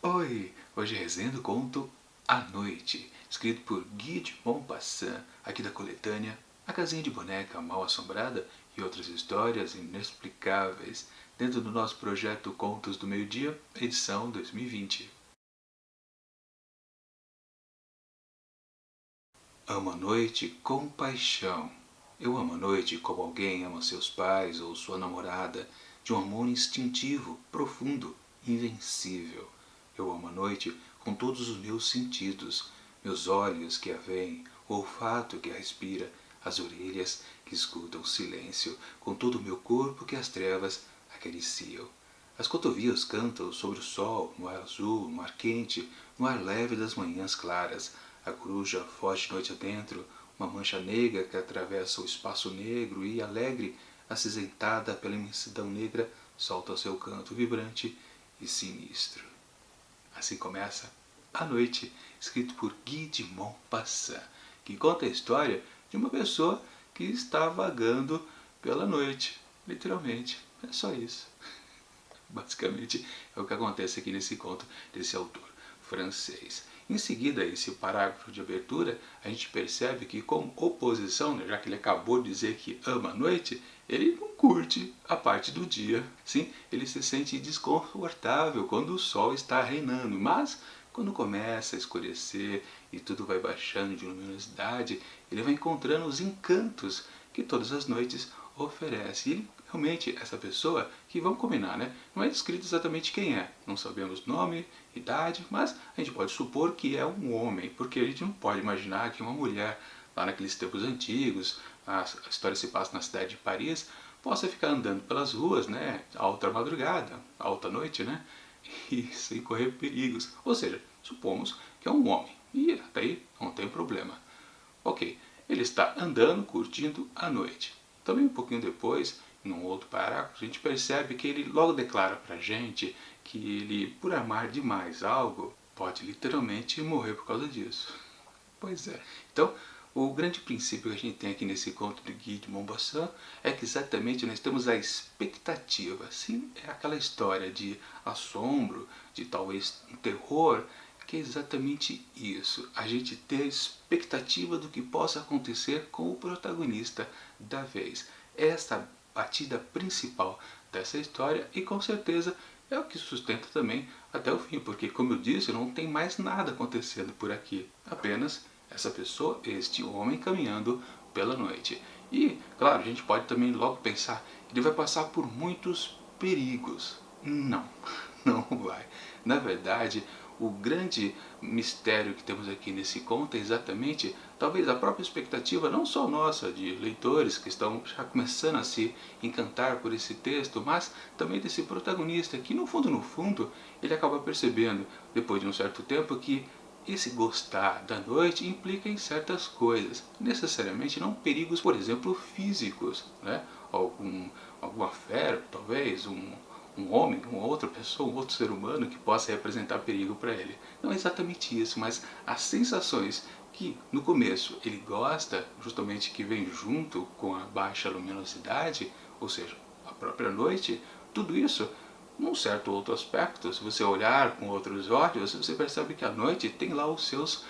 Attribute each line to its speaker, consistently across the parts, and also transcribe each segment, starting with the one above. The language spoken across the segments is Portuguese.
Speaker 1: Oi, hoje é resenha do conto A Noite, escrito por Guy de Maupassant, aqui da coletânea A Casinha de Boneca Mal Assombrada e outras histórias inexplicáveis, dentro do nosso projeto Contos do Meio-Dia, edição 2020. Amo a noite com paixão. Eu amo a noite como alguém ama seus pais ou sua namorada, de um amor instintivo, profundo, invencível. Eu amo a noite com todos os meus sentidos, meus olhos que a veem, o olfato que a respira, as orelhas que escutam o silêncio, com todo o meu corpo que as trevas acariciam. As cotovias cantam sobre o sol, no ar azul, no ar quente, no ar leve das manhãs claras. A coruja foge noite adentro, uma mancha negra que atravessa o espaço negro e, alegre, acinzentada pela imensidão negra, solta o seu canto vibrante e sinistro. Assim começa A Noite, escrito por Guy de Maupassant, que conta a história de uma pessoa que está vagando pela noite, literalmente. É só isso. Basicamente é o que acontece aqui nesse conto desse autor francês. Em seguida, esse parágrafo de abertura, a gente percebe que, como oposição, né, já que ele acabou de dizer que ama a noite, ele não curte a parte do dia. Sim, ele se sente desconfortável quando o sol está reinando, mas quando começa a escurecer e tudo vai baixando de luminosidade, ele vai encontrando os encantos que todas as noites oferece. E ele, realmente, essa pessoa, que vamos combinar, né? Não é descrito exatamente quem é. Não sabemos nome, idade, mas a gente pode supor que é um homem, porque a gente não pode imaginar que uma mulher, lá naqueles tempos antigos, a história se passa na cidade de Paris, possa ficar andando pelas ruas, né? Alta madrugada, alta noite, né? E sem correr perigos. Ou seja, supomos que é um homem. E até aí não tem problema. Ok, ele está andando, curtindo a noite. Também um pouquinho depois, num outro parágrafo, a gente percebe que ele logo declara pra gente que ele, por amar demais algo, pode literalmente morrer por causa disso. Pois é. Então, o grande princípio que a gente tem aqui nesse conto de Guy de Maupassant é que exatamente nós temos a expectativa. Sim, é aquela história de assombro, de talvez um terror, que é exatamente isso. A gente ter a expectativa do que possa acontecer com o protagonista da vez. Esta é a batida principal dessa história e com certeza é o que sustenta também até o fim, porque, como eu disse, não tem mais nada acontecendo por aqui. Apenas essa pessoa, este homem, caminhando pela noite. E, claro, a gente pode também logo pensar, ele vai passar por muitos perigos. Não, não vai. Na verdade, o grande mistério que temos aqui nesse conto é exatamente, talvez, a própria expectativa, não só nossa, de leitores que estão já começando a se encantar por esse texto, mas também desse protagonista que, no fundo, ele acaba percebendo, depois de um certo tempo, que esse gostar da noite implica em certas coisas, necessariamente não perigos, por exemplo, físicos, né? Alguma fera, talvez, um homem, uma outra pessoa, um outro ser humano que possa representar perigo para ele. Não é exatamente isso, mas as sensações que no começo ele gosta, justamente que vem junto com a baixa luminosidade, ou seja, a própria noite, tudo isso, num certo outro aspecto, se você olhar com outros olhos, você percebe que a noite tem lá os seus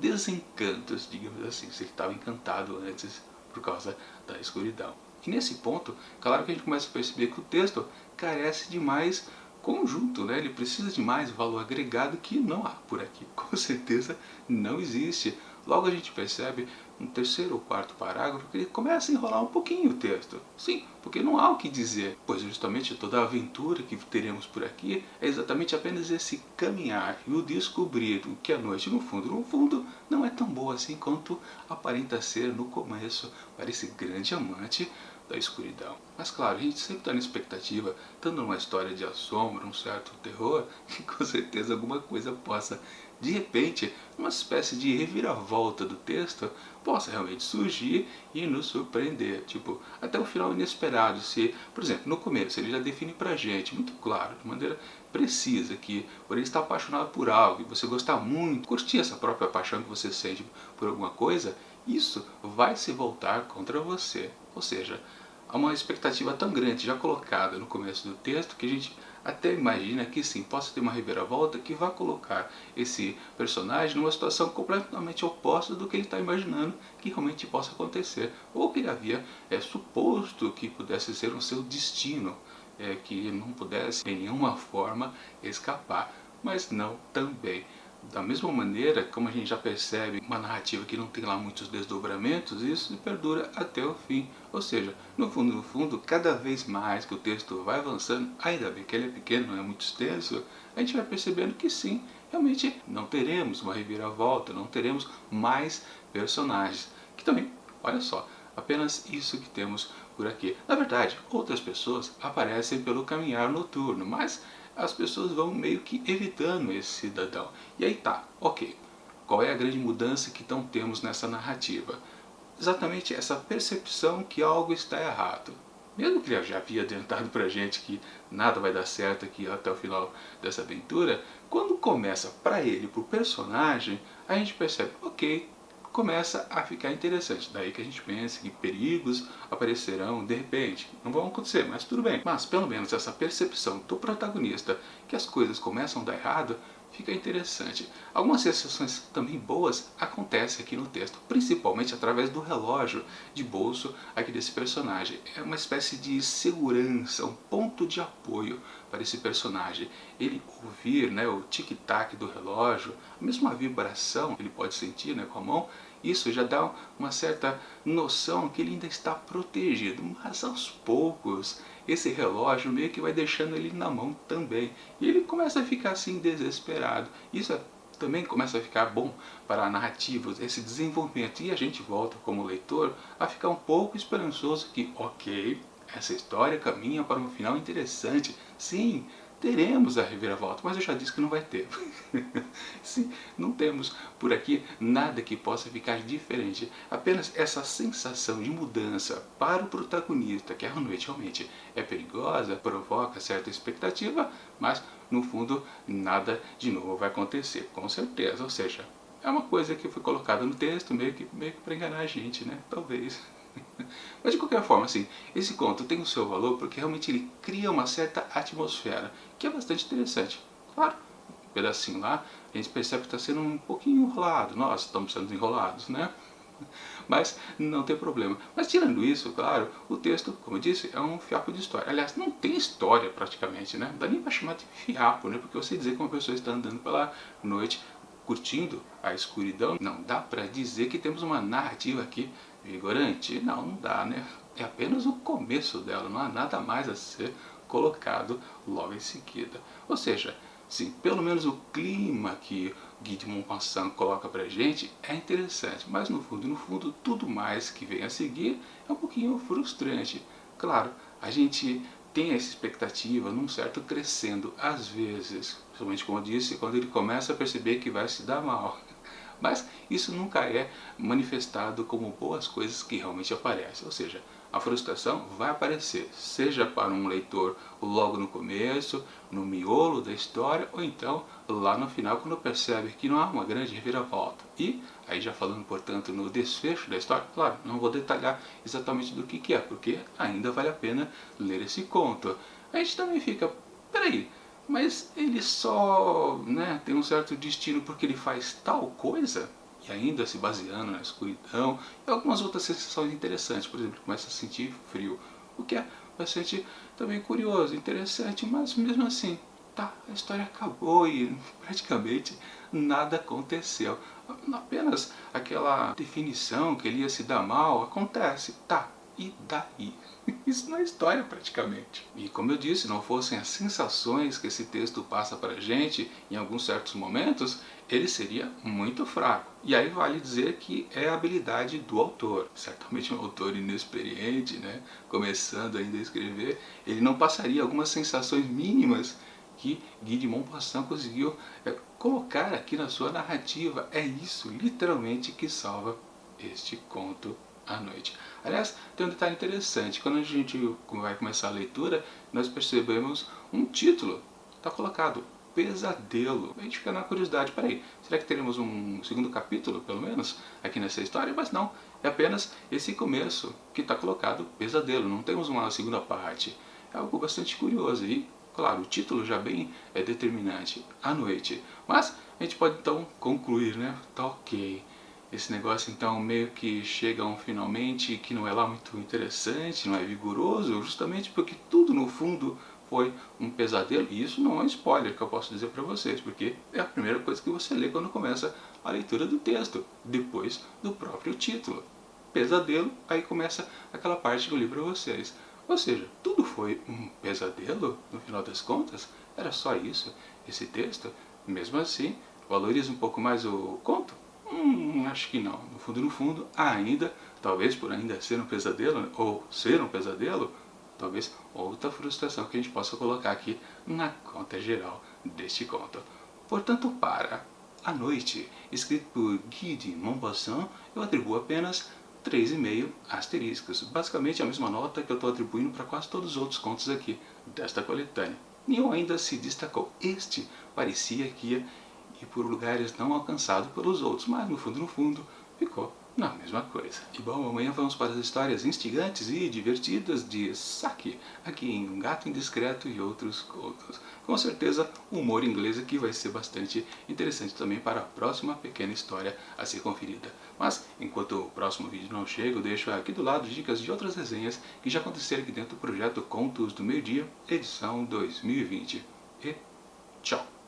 Speaker 1: desencantos, digamos assim, se ele estava encantado antes por causa da escuridão. E nesse ponto, claro que a gente começa a perceber que o texto carece de mais conjunto, né? Ele precisa de mais valor agregado que não há por aqui, com certeza não existe. Logo a gente percebe no terceiro ou quarto parágrafo que ele começa a enrolar um pouquinho o texto. Sim, porque não há o que dizer, pois justamente toda a aventura que teremos por aqui é exatamente apenas esse caminhar e o descobrir que a noite, no fundo, não é tão boa assim quanto aparenta ser no começo para esse grande amante da escuridão. Mas claro, a gente sempre está na expectativa, estando numa história de assombro, um certo terror, que com certeza alguma coisa possa, de repente, uma espécie de reviravolta do texto, possa realmente surgir e nos surpreender. Tipo, até o final inesperado. Se, por exemplo, no começo ele já define pra gente, muito claro, de maneira precisa, que por ele estar apaixonado por algo e você gostar muito, curtir essa própria paixão que você sente por alguma coisa, isso vai se voltar contra você. Ou seja, há uma expectativa tão grande já colocada no começo do texto que a gente até imagina que sim, possa ter uma reviravolta que vai colocar esse personagem numa situação completamente oposta do que ele está imaginando que realmente possa acontecer, ou que ele havia suposto que pudesse ser o seu destino, que ele não pudesse de nenhuma forma escapar, mas não também. Da mesma maneira, como a gente já percebe uma narrativa que não tem lá muitos desdobramentos, isso perdura até o fim. Ou seja, no fundo, cada vez mais que o texto vai avançando, ainda bem que ele é pequeno, não é muito extenso, a gente vai percebendo que sim, realmente não teremos uma reviravolta, não teremos mais personagens. Que também, olha só, apenas isso que temos por aqui. Na verdade, outras pessoas aparecem pelo caminhar noturno, mas as pessoas vão meio que evitando esse cidadão. E aí tá, ok. Qual é a grande mudança que então temos nessa narrativa? Exatamente essa percepção que algo está errado. Mesmo que ele já havia adiantado pra gente que nada vai dar certo aqui até o final dessa aventura, quando começa pra ele, pro personagem, a gente percebe, ok, começa a ficar interessante. Daí que a gente pensa que perigos aparecerão de repente. Não vão acontecer, mas tudo bem. Mas pelo menos essa percepção do protagonista que as coisas começam a dar errado fica interessante. Algumas sensações também boas acontecem aqui no texto, principalmente através do relógio de bolso aqui desse personagem. É uma espécie de segurança, um ponto de apoio para esse personagem. Ele ouvir, né, o tic-tac do relógio, a mesma vibração que ele pode sentir, né, com a mão, isso já dá uma certa noção que ele ainda está protegido, mas aos poucos esse relógio meio que vai deixando ele na mão também. E ele começa a ficar assim desesperado. Isso também começa a ficar bom para a narrativa, esse desenvolvimento. E a gente volta como leitor a ficar um pouco esperançoso que, ok, essa história caminha para um final interessante. Sim, teremos a reviravolta, mas eu já disse que não vai ter. Sim, não temos por aqui nada que possa ficar diferente. Apenas essa sensação de mudança para o protagonista, que a noite realmente é perigosa, provoca certa expectativa, mas no fundo nada de novo vai acontecer, com certeza. Ou seja, é uma coisa que foi colocada no texto meio que para enganar a gente, né? Talvez. Mas de qualquer forma, assim, esse conto tem o seu valor porque realmente ele cria uma certa atmosfera, que é bastante interessante. Claro, um pedacinho lá, a gente percebe que está sendo um pouquinho enrolado. Nós estamos sendo enrolados, né? Mas não tem problema. Mas tirando isso, claro, o texto, como eu disse, é um fiapo de história. Aliás, não tem história praticamente, né? Não dá nem para chamar de fiapo, né? Porque você dizer que uma pessoa está andando pela noite curtindo a escuridão, não dá para dizer que temos uma narrativa aqui vigorante. Não, não dá, né? É apenas o começo dela, não há nada mais a ser colocado logo em seguida. Ou seja, sim, pelo menos o clima que Guy de Maupassant coloca pra gente é interessante, mas no fundo, tudo mais que vem a seguir é um pouquinho frustrante. Claro, a gente tem essa expectativa num certo crescendo, às vezes, principalmente como eu disse, quando ele começa a perceber que vai se dar mal. Mas isso nunca é manifestado como boas coisas que realmente aparecem. Ou seja, a frustração vai aparecer, seja para um leitor logo no começo, no miolo da história, ou então lá no final, quando percebe que não há uma grande reviravolta. E, aí já falando, portanto, no desfecho da história, claro, não vou detalhar exatamente do que é, porque ainda vale a pena ler esse conto. A gente também fica, peraí, mas ele só, né, tem um certo destino porque ele faz tal coisa? E ainda se baseando na escuridão e algumas outras sensações interessantes. Por exemplo, começa a sentir frio, o que é bastante também curioso, interessante, mas mesmo assim, tá, a história acabou e praticamente nada aconteceu. Apenas aquela definição que ele ia se dar mal acontece, tá, e daí? Isso não é história praticamente. E como eu disse, não fossem as sensações que esse texto passa para a gente em alguns certos momentos, ele seria muito fraco. E aí vale dizer que é a habilidade do autor. Certamente um autor inexperiente, né, começando ainda a escrever, ele não passaria algumas sensações mínimas que Guy de Maupassant conseguiu colocar aqui na sua narrativa. É isso, literalmente, que salva este conto à noite. Aliás, tem um detalhe interessante. Quando a gente vai começar a leitura, nós percebemos um título. Está colocado, Pesadelo. A gente fica na curiosidade, peraí, será que teremos um segundo capítulo, pelo menos, aqui nessa história? Mas não, é apenas esse começo que está colocado, Pesadelo. Não temos uma segunda parte. É algo bastante curioso. E Claro, o título já bem é determinante, à noite. Mas a gente pode então concluir, né? Tá ok. Esse negócio então meio que chega a um finalmente que não é lá muito interessante, não é vigoroso, justamente porque tudo no fundo foi um pesadelo. E isso não é um spoiler que eu posso dizer para vocês, porque é a primeira coisa que você lê quando começa a leitura do texto, depois do próprio título. Pesadelo, aí começa aquela parte que eu li para vocês. Ou seja, tudo foi um pesadelo, no final das contas? Era só isso, esse texto? Mesmo assim, valoriza um pouco mais o conto? Acho que não. No fundo, ainda, talvez por ainda ser um pesadelo, ou ser um pesadelo, talvez outra frustração que a gente possa colocar aqui na conta geral deste conto. Portanto, para A Noite, escrito por Guy de Maupassant, eu atribuo apenas 3,5 asteriscos. Basicamente a mesma nota que eu estou atribuindo para quase todos os outros contos aqui desta coletânea. Nenhum ainda se destacou. Este parecia que ia ir por lugares não alcançados pelos outros, mas no fundo, ficou na mesma coisa. E bom, amanhã vamos para as histórias instigantes e divertidas de Saki, aqui em Um Gato Indiscreto e Outros Contos. Com certeza, o humor inglês aqui vai ser bastante interessante também para a próxima pequena história a ser conferida. Mas, enquanto o próximo vídeo não chega, eu deixo aqui do lado dicas de outras resenhas que já aconteceram aqui dentro do projeto Contos do Meio Dia, edição 2020. E tchau!